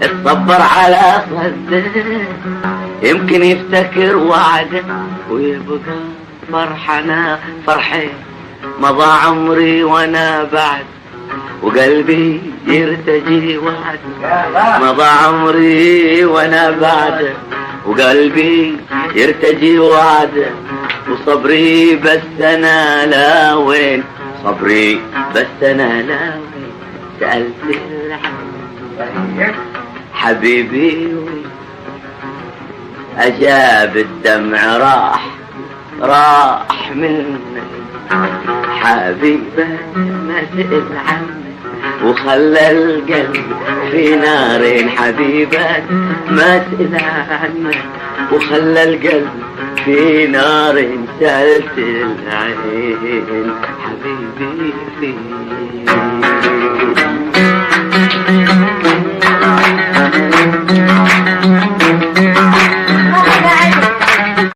اتصبر على صده يمكن يفتكر وعده ويبقى فرحنا فرحي. مضى عمري وانا بعد وقلبي يرتجي وعده. مضى عمري وانا بعد وقلبي يرتجي وعده. وصبري بس انا لا وين، صبري بس انا لا وين. سألت العين حبيبي وين، اجاب الدمع راح مني. حبيبة ما سئل عني وخلى القلب في نارين. حبيبة ما سئل عني وخلى القلب في نارين. سألت العين حبيبي فين.